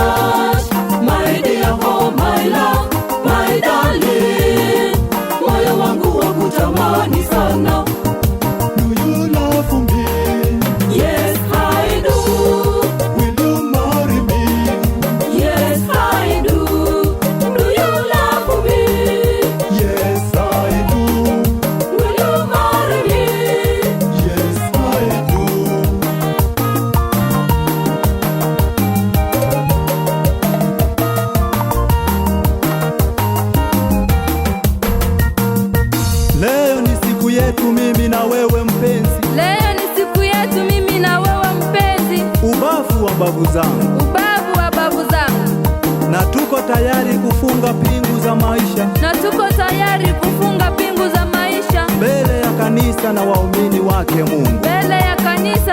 heart, my dear, oh my love, my darling. Moyo wangu wakutamani sana. Do you love me? Yes, I do. Will you marry me? Yes, I do. Do you love me? Yes, I do. Will you marry me? Yes, I do. Leo ni siku yetu mimi na wewe mpenzi, Leo ni siku yetu mimi na wewe mpenzi, ubavu wa babu zangu, ubavu wa babu zangu, na tuko tayari kufunga pingu za maisha na tuko tayari kufunga pingu za maisha mbele ya kanisa na waumini wake Mungu. mbele ya kanisa